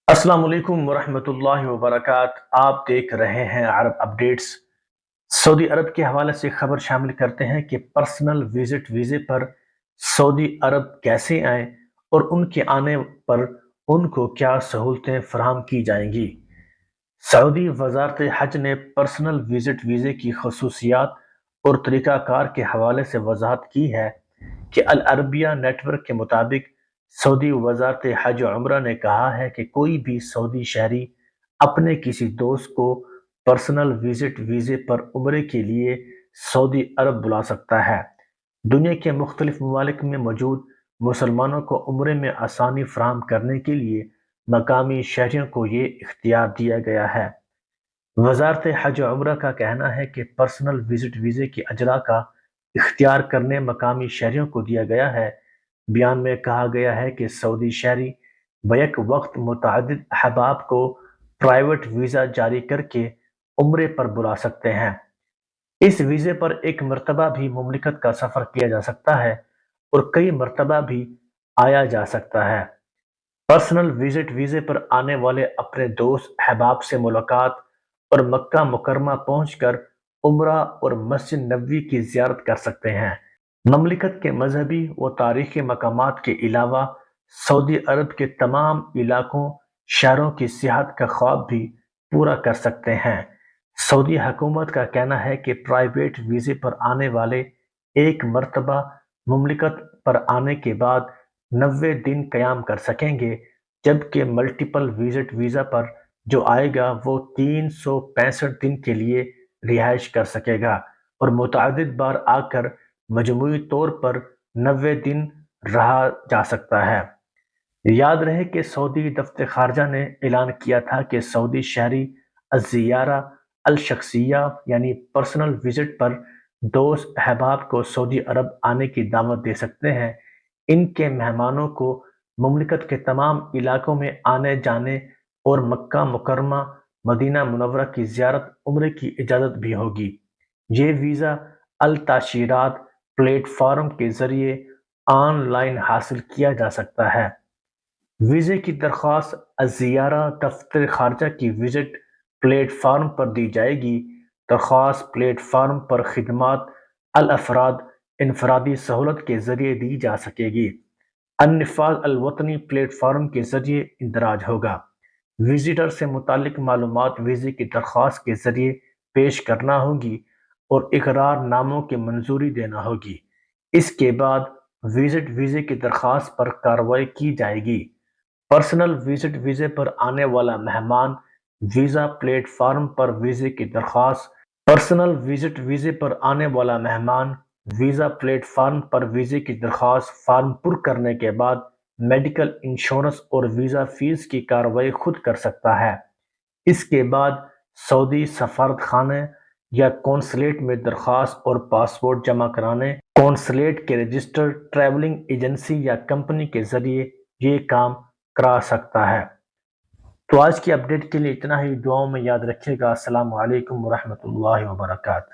السلام علیکم ورحمۃ اللہ وبرکاتہ۔ آپ دیکھ رہے ہیں عرب اپڈیٹس۔ سعودی عرب کے حوالے سے خبر شامل کرتے ہیں کہ پرسنل وزٹ ویزے پر سعودی عرب کیسے آئیں اور ان کے آنے پر ان کو کیا سہولتیں فراہم کی جائیں گی۔ سعودی وزارت حج نے پرسنل وزٹ ویزے کی خصوصیات اور طریقہ کار کے حوالے سے وضاحت کی ہے کہ العربیہ نیٹ ورک کے مطابق سعودی وزارت حج و عمرہ نے کہا ہے کہ کوئی بھی سعودی شہری اپنے کسی دوست کو پرسنل وزٹ ویزے پر عمرے کے لیے سعودی عرب بلا سکتا ہے۔ دنیا کے مختلف ممالک میں موجود مسلمانوں کو عمرے میں آسانی فراہم کرنے کے لیے مقامی شہریوں کو یہ اختیار دیا گیا ہے۔ وزارت حج و عمرہ کا کہنا ہے کہ پرسنل وزٹ ویزے کی اجرا کا اختیار کرنے مقامی شہریوں کو دیا گیا ہے۔ بیان میں کہا گیا ہے کہ سعودی شہری بیک وقت متعدد احباب کو پرائیویٹ ویزا جاری کر کے عمرے پر بلا سکتے ہیں۔ اس ویزے پر ایک مرتبہ بھی مملکت کا سفر کیا جا سکتا ہے اور کئی مرتبہ بھی آیا جا سکتا ہے۔ پرسنل وزٹ ویزے پر آنے والے اپنے دوست احباب سے ملاقات اور مکہ مکرمہ پہنچ کر عمرہ اور مسجد نبوی کی زیارت کر سکتے ہیں۔ مملکت کے مذہبی و تاریخی مقامات کے علاوہ سعودی عرب کے تمام علاقوں شہروں کی سیاحت کا خواب بھی پورا کر سکتے ہیں۔ سعودی حکومت کا کہنا ہے کہ پرائیویٹ ویزے پر آنے والے ایک مرتبہ مملکت پر آنے کے بعد 90 دن قیام کر سکیں گے، جبکہ ملٹیپل وزٹ ویزا پر جو آئے گا وہ 365 دن کے لیے رہائش کر سکے گا اور متعدد بار آ کر مجموعی طور پر 90 دن رہا جا سکتا ہے۔ یاد رہے کہ سعودی دفتر خارجہ نے اعلان کیا تھا کہ سعودی شہری الزیارہ الشخصیہ یعنی پرسنل وزٹ پر دوست احباب کو سعودی عرب آنے کی دعوت دے سکتے ہیں۔ ان کے مہمانوں کو مملکت کے تمام علاقوں میں آنے جانے اور مکہ مکرمہ مدینہ منورہ کی زیارت عمرے کی اجازت بھی ہوگی۔ یہ ویزا التاشیرات پلیٹ فارم کے ذریعے آن لائن حاصل کیا جا سکتا ہے۔ ویزے کی درخواست الزیارہ دفتر خارجہ کی وزٹ پلیٹ فارم پر دی جائے گی۔ درخواست پلیٹ فارم پر خدمات الافراد انفرادی سہولت کے ذریعے دی جا سکے گی۔ النفاذ الوطنی پلیٹ فارم کے ذریعے اندراج ہوگا۔ وزٹر سے متعلق معلومات ویزے کی درخواست کے ذریعے پیش کرنا ہوگی اور اقرار ناموں کی منظوری دینا ہوگی۔ اس کے بعد وزٹ ویزے کی درخواست پر کارروائی کی جائے گی۔ پرسنل وزٹ ویزے پر آنے والا مہمان ویزا پلیٹ فارم پر ویزے کی درخواست پرسنل وزٹ ویزے پر آنے والا مہمان ویزا پلیٹ فارم پر ویزے کی درخواست فارم پر کرنے کے بعد میڈیکل انشورنس اور ویزا فیس کی کارروائی خود کر سکتا ہے۔ اس کے بعد سعودی سفارت خانے یا کونسلیٹ میں درخواست اور پاسپورٹ جمع کرانے کونسلیٹ کے رجسٹرڈ ٹریولنگ ایجنسی یا کمپنی کے ذریعے یہ کام کرا سکتا ہے۔ تو آج کی اپڈیٹ کے لیے اتنا ہی۔ دعاؤں میں یاد رکھیے گا۔ السلام علیکم ورحمۃ اللہ وبرکاتہ۔